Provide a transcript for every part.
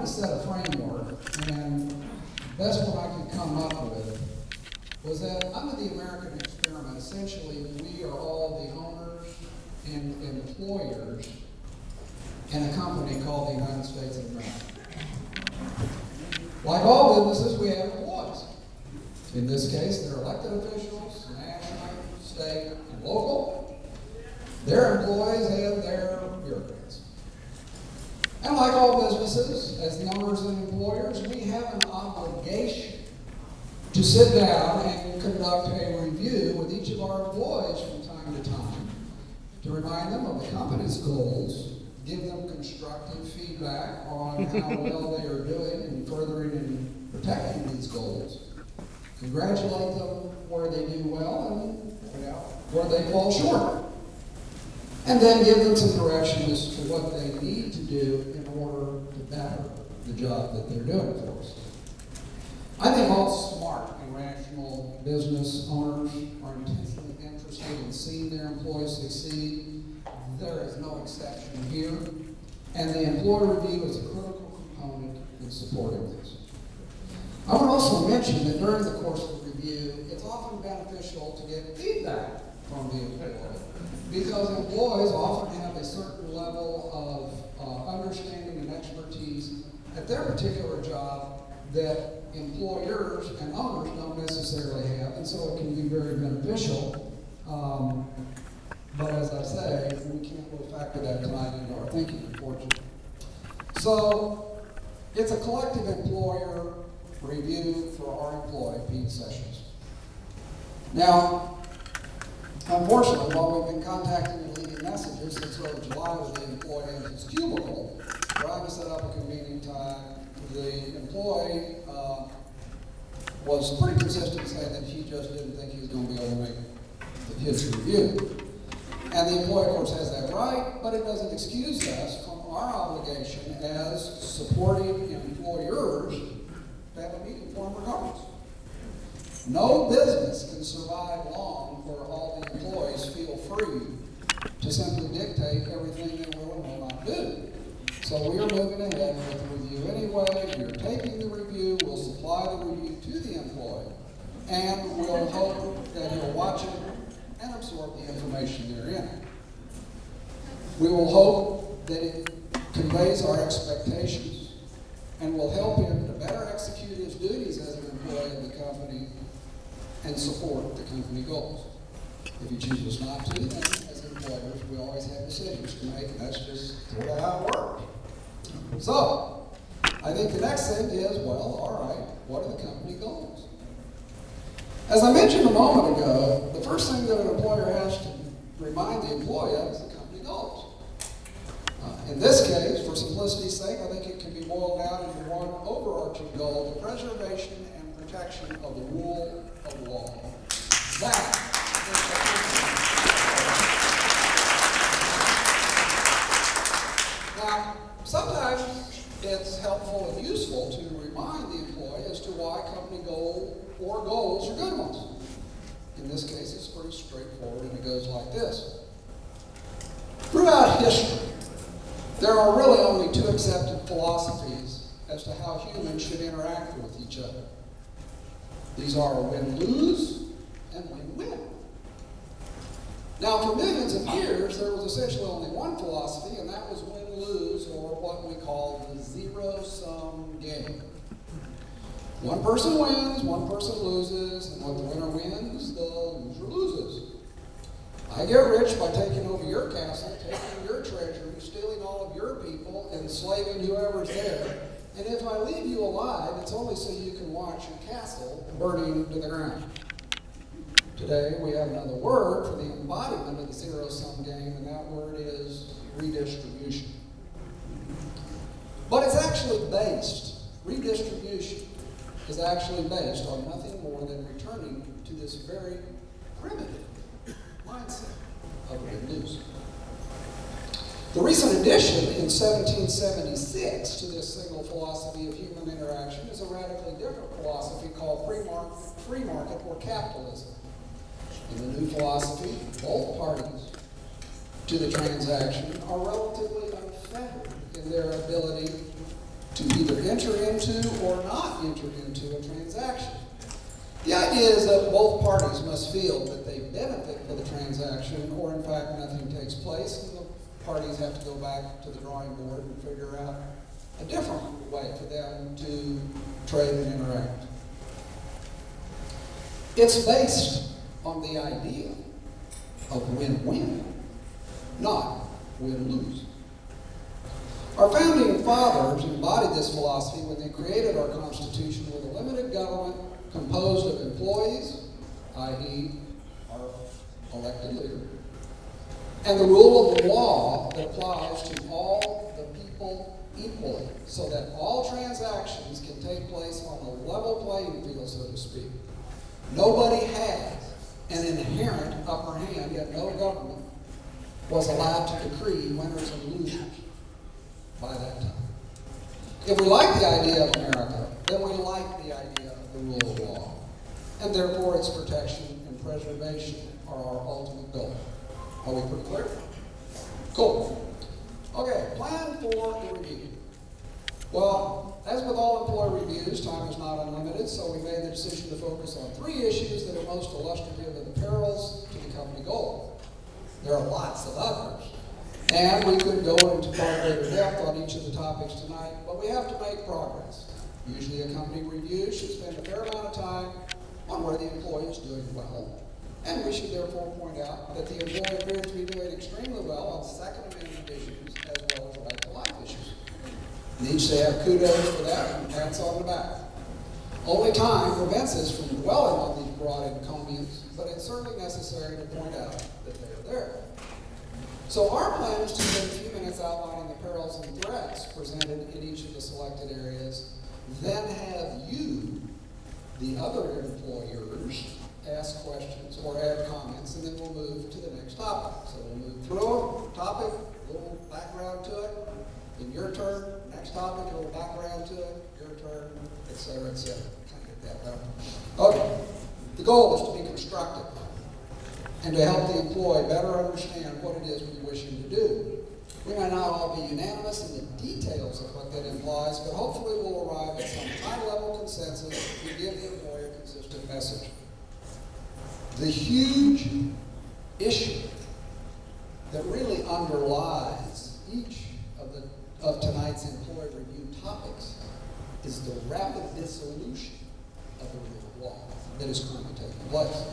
to set a framework, and the best one I could come up with was that under the American experiment, essentially we are all the owners and employers in a company called the United States of America. Like all businesses, we have employees. In this case, they're elected officials, national, state, and local. Their employees and their bureaucrats. And like all businesses, as the owners and employers, we have an obligation to sit down and conduct a review with each of our employees from time to time to remind them of the company's goals, give them constructive feedback on how well they are doing in furthering and protecting these goals, congratulate them where they do well and point out where they fall short, and then give them some direction as to what they need to do in order to better the job that they're doing for us. I think all smart and rational business owners are intensely interested in seeing their employees succeed. There is no exception here. And the employee review is a critical component in supporting this. I would also mention that during the course of the review, it's often beneficial to get feedback from the employee, because employees often have a certain level of understanding and expertise at their particular job that employers and owners don't necessarily have, and so it can be very beneficial. But as I say, we can't really factor that tonight into our thinking, unfortunately. So it's a collective employer review for our employee, Pete Sessions. Now, unfortunately, while we've been contacting and leaving messages since early July with the employee in his cubicle, trying to set up a convenient time, the employee was pretty consistent saying that he just didn't think he was going to be able to make his review. And the employee, of course, has that right, but it doesn't excuse us from our obligation as supporting employers to have a meeting for them regardless. No business can survive long where all the employees feel free to simply dictate everything they will and will not do. So we are moving ahead with the review anyway. We are taking the review. We'll supply the review to the employee, and we'll hope that he'll watch it and absorb the information therein. We will hope that it conveys our expectations and will help him to better execute his duties as an employee of the company and support the company goals. If he chooses not to, then as employers, we always have decisions to make, and that's just sort of how it works. So, I think the next thing is, well, all right, what are the company goals? As I mentioned a moment ago, the first thing that an employer has to remind the employee of is the company goals. In this case, for simplicity's sake, I think it can be boiled down into one overarching goal: the preservation and protection of the rule of law. That is now, sometimes it's helpful and useful to remind the employee as to why company goal or goals are good ones. In this case, it's pretty straightforward, and it goes like this. Throughout history, there are really only two accepted philosophies as to how humans should interact with each other. These are win-lose and win-win. Now, for millions of years, there was essentially only one philosophy, and that was win-lose, or what we call the zero-sum game. One person wins, one person loses, and when the winner wins, the loser loses. I get rich by taking over your castle, taking your treasury, stealing all of your people, enslaving whoever's there. And if I leave you alive, it's only so you can watch your castle burning to the ground. Today, we have another word for the embodiment of the zero-sum game, and that word is redistribution. But it's actually based, redistribution is actually based on nothing more than returning to this very primitive mindset of win-lose. The recent addition in 1776 to this single philosophy of human interaction is a radically different philosophy called free market or capitalism. In the new philosophy, both parties to the transaction are relatively unfettered in their ability to either enter into or not enter into a transaction. The idea is that both parties must feel that they benefit from the transaction, or in fact nothing takes place, and the parties have to go back to the drawing board and figure out a different way for them to trade and interact. It's based on the idea of win-win, not win-lose. Our founding fathers embodied this philosophy when they created our Constitution with a limited government composed of employees, i.e., our elected leader, and the rule of law that applies to all the people equally, so that all transactions can take place on a level playing field, so to speak. Nobody has an inherent upper hand, yet no government was allowed to decree winners and losers by that time. If we like the idea of America, then we like the idea of the rule of law, and therefore its protection and preservation are our ultimate goal. Are we pretty clear? Cool. Okay, plan for the review. Well, as with all employee reviews, time is not unlimited, so we made the decision to focus on 3 issues that are most illustrative of the perils to the company goal. There are lots of others, and we could go into far greater depth on each of the topics tonight, but we have to make progress. Usually a company review should spend a fair amount of time on where the employee is doing well, and we should therefore point out that the employee appears to be doing extremely well on Second Amendment issues as well as right-to-life issues. Needs to have kudos for that and pats on the back. Only time prevents us from dwelling on these broad encomiums, but it's certainly necessary to point out that they are there. So our plan is to spend a few minutes outlining the perils and threats presented in each of the selected areas, then have you, the other employers, ask questions or add comments, and then we'll move to the next topic. So we'll move through a topic, a little background to it, then your turn, next topic, a little background to it, your turn, etc., etc. Kind of get that down. Okay. The goal is to be constructive and to help the employee better understand what it is we wish him to do. We may not all be unanimous in the details of what that implies, but hopefully we'll arrive at some high-level consensus to give the employee a consistent message. The huge issue that really underlies each of tonight's employee review topics is the rapid dissolution of the rule of law that is currently taking place.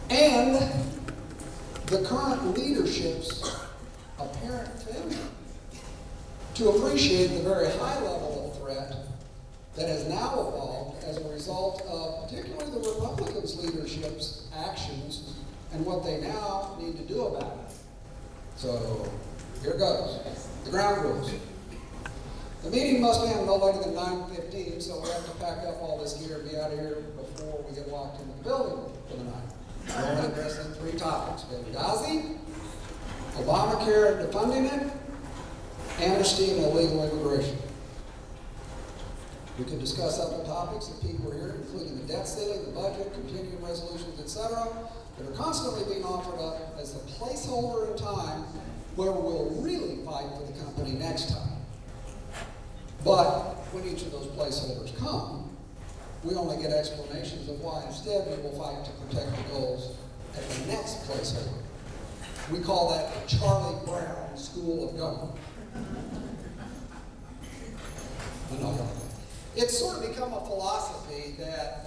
And the current leadership's apparent failure to appreciate the very high level of threat that has now evolved as a result of particularly the Republicans' leadership's actions and what they now need to do about it. So here goes. The ground rules. The meeting must end no later than 9:15, so we have to pack up all this gear and be out of here before we get locked in the building for the night. We're only addressing 3 topics: Benghazi, Obamacare and defunding it, amnesty and illegal immigration. We could discuss other topics that people are here, including the debt ceiling, the budget, continuing resolutions, etc., that are constantly being offered up as a placeholder in time where we'll really fight for the company next time. But when each of those placeholders come, we only get explanations of why instead we will fight to protect the goals at the next placeholder. We call that the Charlie Brown School of Government. It's sort of become a philosophy that,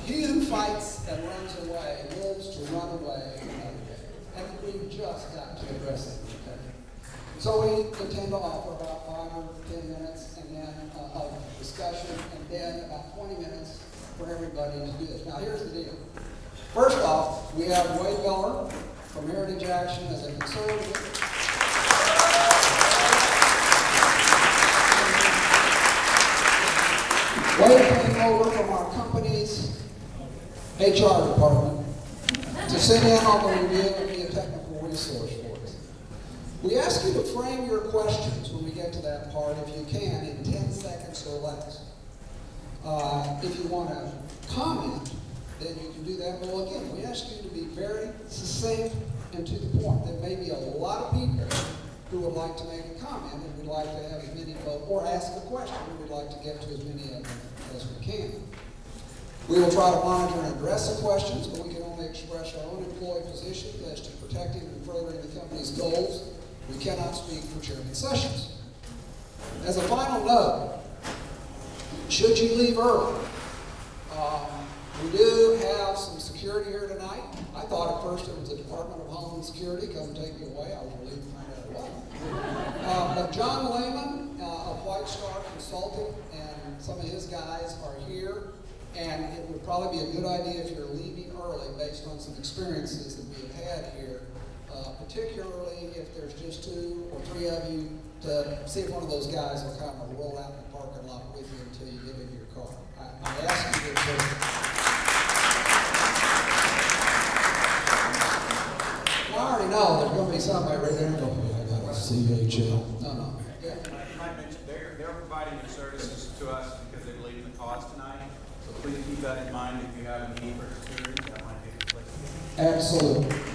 he who fights and runs away lives to run away another day. And we've just got to address it. Okay? So we intend to offer about 5 or 10 minutes and then of discussion, and then about 20 minutes for everybody to do this. Now here's the deal. First off, we have Wade Miller from Heritage Action as a conservative. Wade came over from our company's HR department to sit in on the review and be a technical resource for us. We ask you to frame your questions when we get to that part, if you can, in 10 seconds or less. If you want to comment, then you can do that. But again, we ask you to be very succinct and to the point. There may be a lot of people who would like to make a comment, and we'd like to have as many vote, or ask a question, and we'd like to get to as many of them as we can. We will try to monitor and address the questions, but we can only express our own employee position as to protecting and furthering the company's goals. We cannot speak for Chairman Sessions. As a final note, should you leave early, we do have some security here tonight. I thought at first it was the Department of Homeland Security come take me away. I was relieved to find out it wasn't. But John Lehman of White Star Consulting and some of his guys are here. And it would probably be a good idea if you're leaving early based on some experiences that we have had here, particularly if there's just 2 or 3 of you, to see if one of those guys will kind of roll out in the parking lot with you until you get into your car. I ask you to I already know there's going to be somebody right there going, I got a CHL. No. Yeah. You might mention they're providing their services to us because they believe in the cause tonight. So please keep that in mind if you have a need for security. That might be a place. Absolutely.